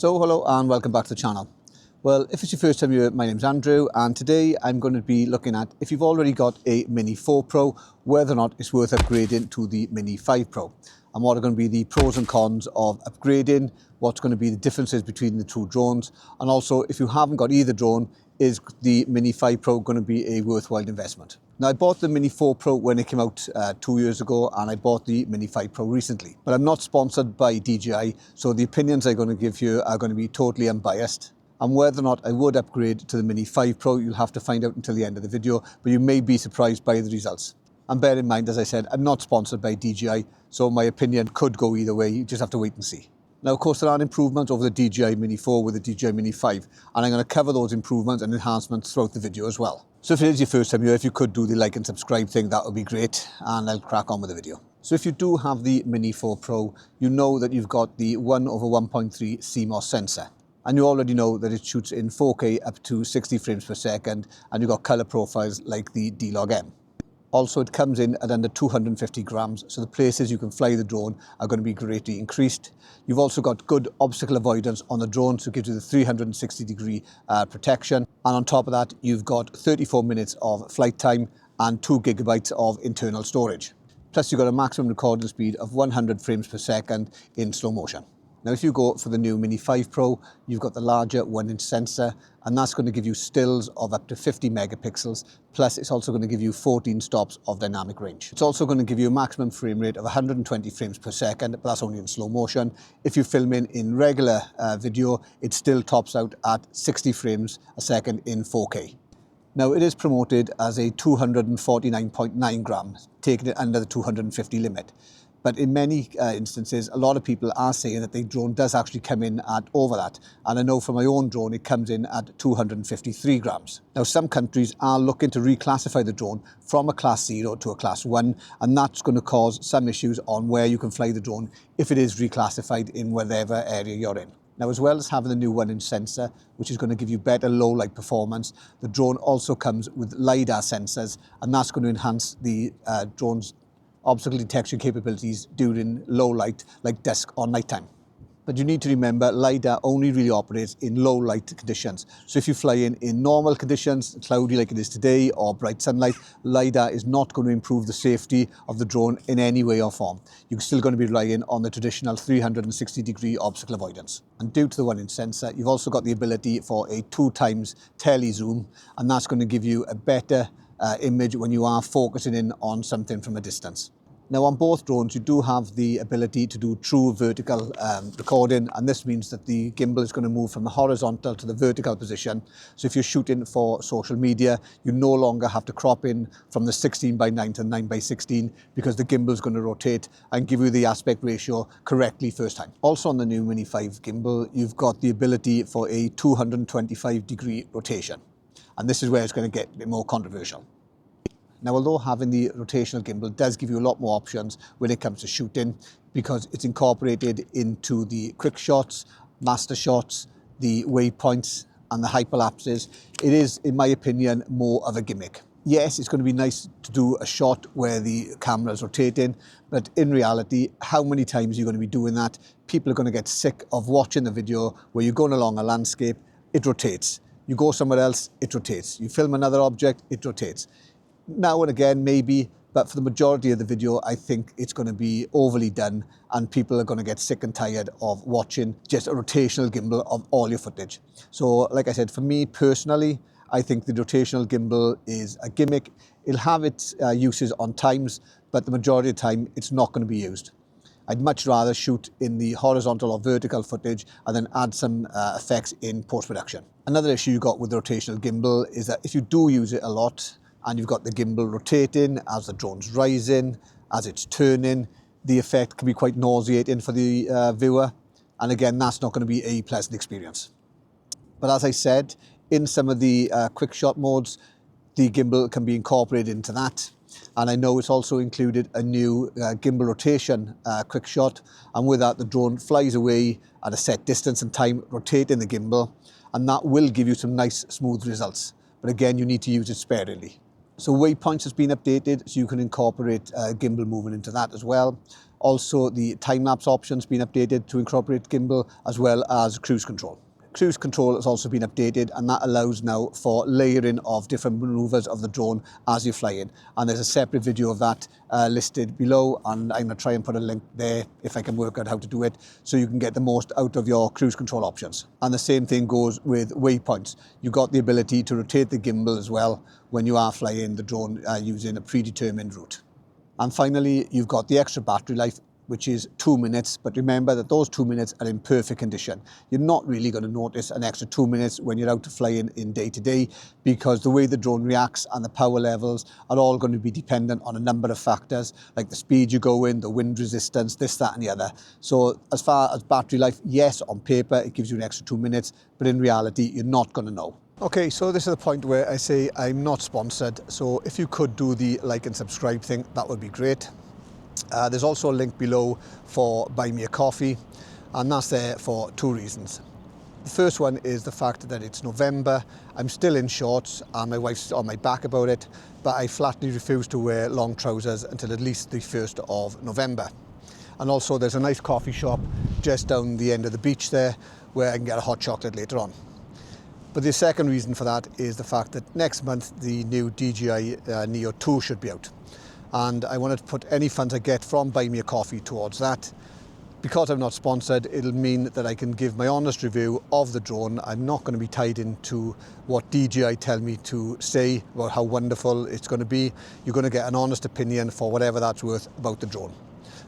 So hello and welcome back to the channel. Well, if it's your first time here, my name's Andrew, and today I'm going to be looking at if you've already got a Mini 4 Pro, whether or not it's worth upgrading to the Mini 5 Pro. And what are going to be the pros and cons of upgrading, what's going to be the differences between the two drones, and also if you haven't got either drone, is the Mini 5 Pro going to be a worthwhile investment? Now, I bought the Mini 4 Pro when it came out 2 years ago, and I bought the Mini 5 Pro recently. But I'm not sponsored by DJI, so the opinions I'm going to give you are going to be totally unbiased. And whether or not I would upgrade to the Mini 5 Pro, you'll have to find out until the end of the video, but you may be surprised by the results. And bear in mind, as I said, I'm not sponsored by DJI, so my opinion could go either way. You just have to wait and see. Now, of course, there are improvements over the DJI Mini 4 with the DJI Mini 5, and I'm going to cover those improvements and enhancements throughout the video as well. So if it is your first time here, if you could do the like and subscribe thing, that would be great, and I'll crack on with the video. So if you do have the Mini 4 Pro, you know that you've got the 1/1.3 CMOS sensor. And you already know that it shoots in 4K up to 60 frames per second, and you've got color profiles like the D-Log-M. Also, it comes in at under 250 grams, so the places you can fly the drone are going to be greatly increased. You've also got good obstacle avoidance on the drone, so it gives you the 360-degree protection. And on top of that, you've got 34 minutes of flight time and 2 gigabytes of internal storage. Plus, you've got a maximum recording speed of 100 frames per second in slow motion. Now, if you go for the new Mini 5 Pro, you've got the larger 1-inch sensor, and that's going to give you stills of up to 50 megapixels, plus it's also going to give you 14 stops of dynamic range. It's also going to give you a maximum frame rate of 120 frames per second, but that's only in slow motion. If you're filming in regular video, it still tops out at 60 frames a second in 4K. Now, it is promoted as a 249.9 grams, taking it under the 250 limit. But in many instances, a lot of people are saying that the drone does actually come in at over that. And I know from my own drone, it comes in at 253 grams. Now, some countries are looking to reclassify the drone from a class 0 to a class 1, and that's going to cause some issues on where you can fly the drone if it is reclassified in whatever area you're in. Now, as well as having the new 1-inch sensor, which is going to give you better low light performance, the drone also comes with LiDAR sensors, and that's going to enhance the drone's obstacle detection capabilities during low light, like dusk or nighttime. But you need to remember, LiDAR only really operates in low light conditions. So if you fly in normal conditions, cloudy like it is today, or bright sunlight, LiDAR is not going to improve the safety of the drone in any way or form. You're still going to be relying on the traditional 360-degree obstacle avoidance. And due to the 1-inch sensor, you've also got the ability for a 2x tele-zoom, and that's going to give you a better image when you are focusing in on something from a distance. Now, on both drones, you do have the ability to do true vertical recording, and this means that the gimbal is going to move from the horizontal to the vertical position. So if you're shooting for social media, you no longer have to crop in from the 16:9 to 9:16 because the gimbal is going to rotate and give you the aspect ratio correctly first time. Also on the new Mini 5 gimbal, you've got the ability for a 225-degree rotation. And this is where it's going to get a bit more controversial. Now, although having the rotational gimbal does give you a lot more options when it comes to shooting, because it's incorporated into the quick shots, master shots, the waypoints and the hyperlapses, it is, in my opinion, more of a gimmick. Yes, it's going to be nice to do a shot where the camera is rotating, but in reality, how many times are you going to be doing that? People are going to get sick of watching the video where you're going along a landscape, it rotates. You go somewhere else, it rotates. You film another object, it rotates. Now and again, maybe, but for the majority of the video, I think it's going to be overly done and people are going to get sick and tired of watching just a rotational gimbal of all your footage. So, like I said, for me personally, I think the rotational gimbal is a gimmick. It'll have its uses on times, but the majority of the time, it's not going to be used. I'd much rather shoot in the horizontal or vertical footage and then add some effects in post-production. Another issue you got with the rotational gimbal is that if you do use it a lot and you've got the gimbal rotating as the drone's rising, as it's turning, the effect can be quite nauseating for the viewer. And again, that's not going to be a pleasant experience. But as I said, in some of the quick shot modes, the gimbal can be incorporated into that. And I know it's also included a new gimbal rotation quick shot. And with that, the drone flies away at a set distance and time, rotating the gimbal. And that will give you some nice, smooth results. But again, you need to use it sparingly. So waypoints has been updated, so you can incorporate gimbal movement into that as well. Also, the time-lapse option's been updated to incorporate gimbal as well as cruise control. Cruise control has also been updated, and that allows now for layering of different maneuvers of the drone as you're flying. And there's a separate video of that listed below, and I'm going to try and put a link there if I can work out how to do it, so you can get the most out of your cruise control options. And the same thing goes with waypoints. You've got the ability to rotate the gimbal as well when you are flying the drone using a predetermined route. And finally, you've got the extra battery life, which is 2 minutes, but remember that those 2 minutes are in perfect condition. You're not really going to notice an extra 2 minutes when you're out flying in day to day, because the way the drone reacts and the power levels are all going to be dependent on a number of factors, like the speed you go in, the wind resistance, this, that and the other. So as far as battery life, yes, on paper it gives you an extra 2 minutes, but in reality you're not going to know. Okay, so this is the point where I say I'm not sponsored, so if you could do the like and subscribe thing, that would be great. There's also a link below for Buy Me a Coffee, and that's there for 2 reasons. The first one is the fact that it's November. I'm still in shorts and my wife's on my back about it, but I flatly refuse to wear long trousers until at least the 1st of November. And also there's a nice coffee shop just down the end of the beach there where I can get a hot chocolate later on. But the second reason for that is the fact that next month the new DJI Neo 2 should be out. And I wanted to put any funds I get from Buy Me a Coffee towards that. Because I'm not sponsored, it'll mean that I can give my honest review of the drone. I'm not going to be tied into what DJI tell me to say about how wonderful it's going to be. You're going to get an honest opinion for whatever that's worth about the drone.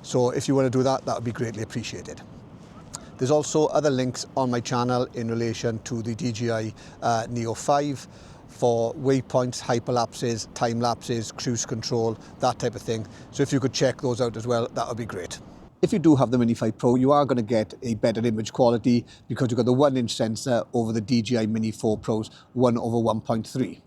So if you want to do that, that would be greatly appreciated. There's also other links on my channel in relation to the DJI Neo 5. For waypoints, hyperlapses, time lapses, cruise control, that type of thing. So if you could check those out as well, that would be great. If you do have the Mini 5 Pro, you are going to get a better image quality because you've got the 1-inch sensor over the DJI Mini 4 Pro's 1/1.3.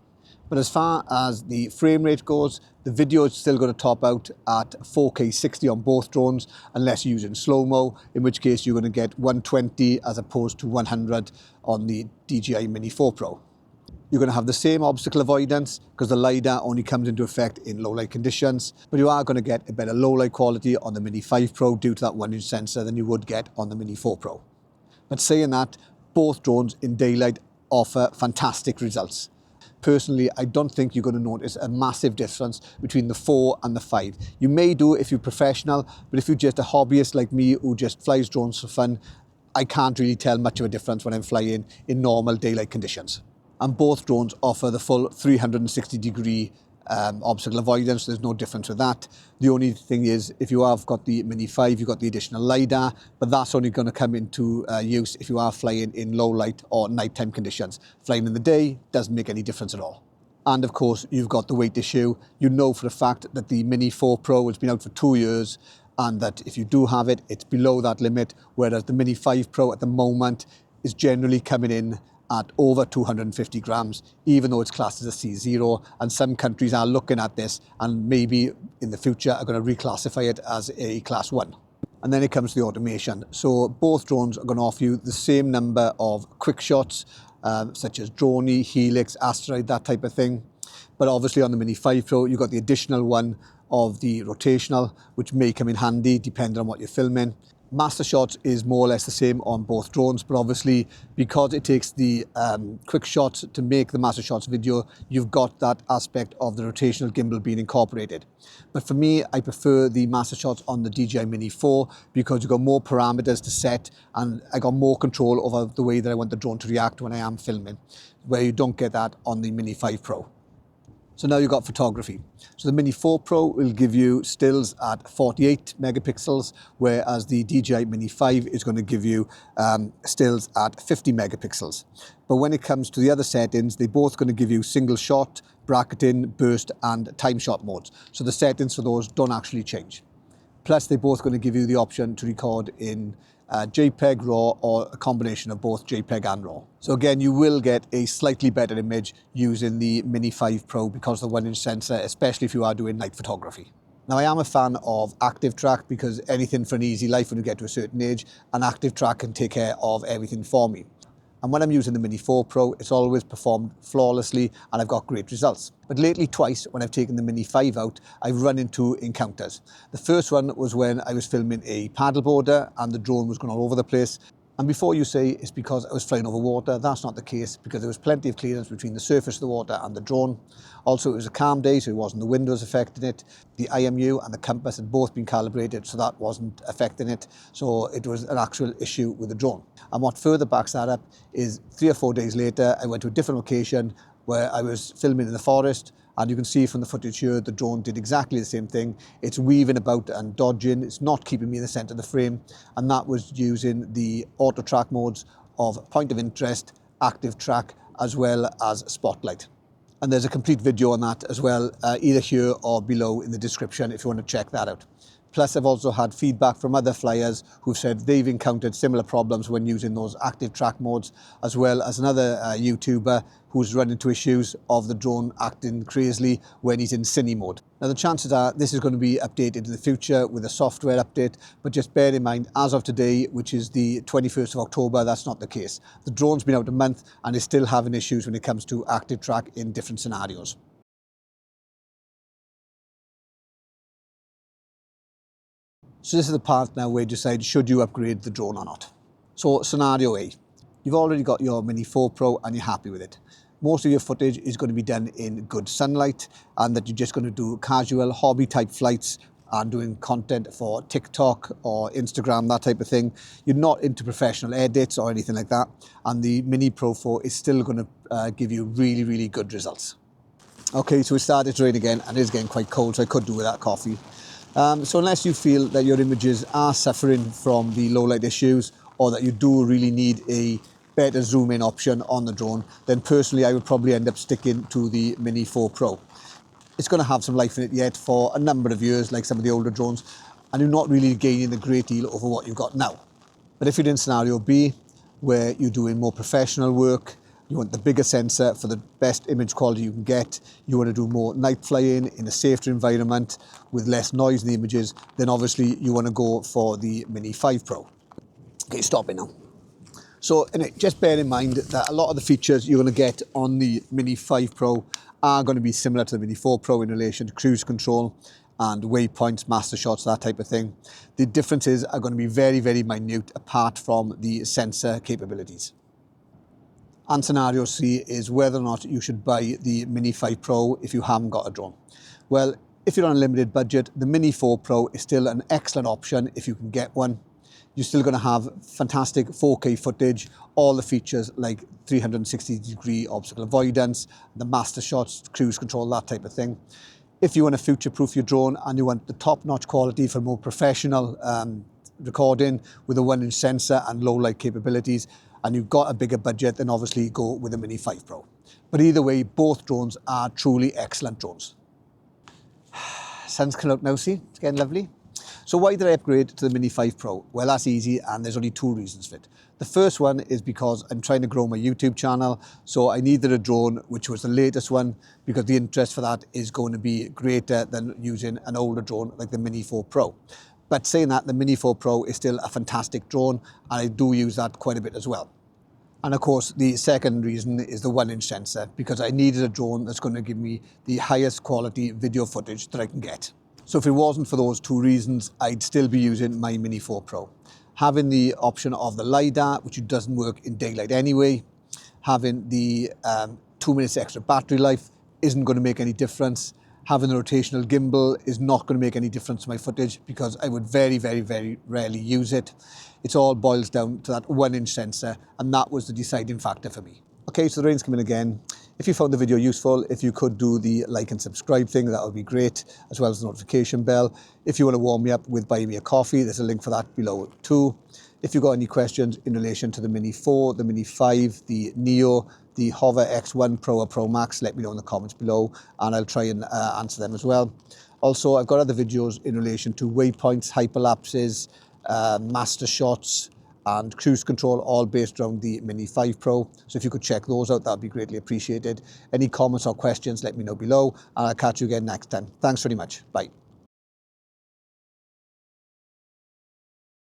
But as far as the frame rate goes, the video is still going to top out at 4K 60 on both drones, unless you're using slow-mo, in which case you're going to get 120 as opposed to 100 on the DJI Mini 4 Pro. You're going to have the same obstacle avoidance because the LiDAR only comes into effect in low light conditions, but you are going to get a better low light quality on the Mini 5 Pro due to that 1-inch sensor than you would get on the Mini 4 Pro. But saying that, both drones in daylight offer fantastic results. Personally, I don't think you're going to notice a massive difference between the 4 and the 5. You may do if you're professional, but if you're just a hobbyist like me who just flies drones for fun, I can't really tell much of a difference when I'm flying in normal daylight conditions. And both drones offer the full 360-degree obstacle avoidance. There's no difference with that. The only thing is, if you have got the Mini 5, you've got the additional LiDAR, but that's only going to come into use if you are flying in low light or nighttime conditions. Flying in the day doesn't make any difference at all. And of course, you've got the weight issue. You know for a fact that the Mini 4 Pro has been out for 2 years, and that if you do have it, it's below that limit, whereas the Mini 5 Pro at the moment is generally coming in at over 250 grams, even though it's classed as a C0, and some countries are looking at this and maybe in the future are going to reclassify it as a class 1. And then it comes to the automation. So both drones are going to offer you the same number of quick shots, such as Drone, Helix, Asteroid, that type of thing. But obviously on the Mini 5 Pro, you've got the additional one of the rotational, which may come in handy depending on what you're filming. Master shots is more or less the same on both drones, but obviously because it takes the quick shots to make the master shots video, you've got that aspect of the rotational gimbal being incorporated. But for me, I prefer the master shots on the DJI Mini 4 because you've got more parameters to set and I got more control over the way that I want the drone to react when I am filming, where you don't get that on the Mini 5 Pro. So now you've got photography. So the Mini 4 Pro will give you stills at 48 megapixels, whereas the DJI Mini 5 is going to give you stills at 50 megapixels. But when it comes to the other settings, they're both going to give you single shot, bracketing, burst and time shot modes. So the settings for those don't actually change. Plus they're both going to give you the option to record in JPEG, RAW, or a combination of both JPEG and RAW. So again, you will get a slightly better image using the Mini 5 Pro because of the 1-inch sensor, especially if you are doing night photography. Now I am a fan of Active Track because anything for an easy life when you get to a certain age, and Active Track can take care of everything for me. And when I'm using the Mini 4 Pro, it's always performed flawlessly and I've got great results. But lately twice when I've taken the Mini 5 out, I've run into encounters. The first one was when I was filming a paddleboarder and the drone was going all over the place. And before you say it's because I was flying over water, that's not the case, because there was plenty of clearance between the surface of the water and the drone. Also, it was a calm day, so it wasn't the windows affecting it. The IMU and the compass had both been calibrated, so that wasn't affecting it. So it was an actual issue with the drone. And what further backs that up is 3 or 4 days later, I went to a different location where I was filming in the forest. And you can see from the footage here, the drone did exactly the same thing. It's weaving about and dodging. It's not keeping me in the center of the frame. And that was using the auto track modes of point of interest, active track, as well as spotlight. And there's a complete video on that as well, either here or below in the description if you want to check that out. Plus, I've also had feedback from other flyers who've said they've encountered similar problems when using those active track modes, as well as another YouTuber who's run into issues of the drone acting crazily when he's in cine mode. Now, the chances are this is going to be updated in the future with a software update, but just bear in mind, as of today, which is the 21st of October, that's not the case. The drone's been out a month and is still having issues when it comes to active track in different scenarios. So this is the part now where you decide, should you upgrade the drone or not? So scenario A, you've already got your Mini 4 Pro and you're happy with it. Most of your footage is going to be done in good sunlight and that you're just going to do casual hobby type flights and doing content for TikTok or Instagram, that type of thing. You're not into professional edits or anything like that. And the Mini Pro 4 is still going to give you really, really good results. Okay, so it started to rain again and it is getting quite cold, so I could do with that coffee. So unless you feel that your images are suffering from the low light issues or that you do really need a better zoom in option on the drone, then personally I would probably end up sticking to the Mini 4 Pro. It's going to have some life in it yet for a number of years, like some of the older drones, and you're not really gaining a great deal over what you've got now. But if you're in scenario B, where you're doing more professional work, you want the bigger sensor for the best image quality you can get, you want to do more night flying in a safer environment with less noise in the images, then obviously you want to go for the Mini 5 Pro. Okay, stop it now. So just bear in mind that a lot of the features you're going to get on the Mini 5 Pro are going to be similar to the Mini 4 Pro in relation to cruise control and waypoints, master shots, that type of thing. The differences are going to be very, very minute apart from the sensor capabilities. And scenario C is whether or not you should buy the Mini 5 Pro if you haven't got a drone. Well, if you're on a limited budget, the Mini 4 Pro is still an excellent option if you can get one. You're still going to have fantastic 4K footage, all the features like 360-degree obstacle avoidance, the master shots, cruise control, that type of thing. If you want to future-proof your drone and you want the top-notch quality for more professional recording with a 1-inch sensor and low-light capabilities, and you've got a bigger budget, then obviously go with the Mini 5 Pro. But either way, both drones are truly excellent drones. Sun's come out now, see? It's getting lovely. So why did I upgrade to the Mini 5 Pro? Well, that's easy, and there's only 2 reasons for it. The first one is because I'm trying to grow my YouTube channel, so I needed a drone, which was the latest one, because the interest for that is going to be greater than using an older drone like the Mini 4 Pro. But saying that, the Mini 4 Pro is still a fantastic drone, and I do use that quite a bit as well. And of course, the second reason is the 1-inch sensor, because I needed a drone that's going to give me the highest quality video footage that I can get. So if it wasn't for those 2 reasons, I'd still be using my Mini 4 Pro. Having the option of the LiDAR, which doesn't work in daylight anyway, having the 2 minutes extra battery life isn't going to make any difference. Having the rotational gimbal is not going to make any difference to my footage because I would very, very, very rarely use it. It all boils down to that 1-inch sensor, and that was the deciding factor for me. Okay, so the rain's coming again. If you found the video useful, if you could do the like and subscribe thing, that would be great, as well as the notification bell. If you want to warm me up with buying me a coffee, there's a link for that below too. If you've got any questions in relation to the Mini 4, the Mini 5, the Neo, the Hover X1 Pro or Pro Max, let me know in the comments below and I'll try and answer them as well. Also, I've got other videos in relation to waypoints, hyperlapses, master shots and cruise control, all based around the Mini 5 Pro. So if you could check those out, that'd be greatly appreciated. Any comments or questions, let me know below and I'll catch you again next time. Thanks very much. Bye.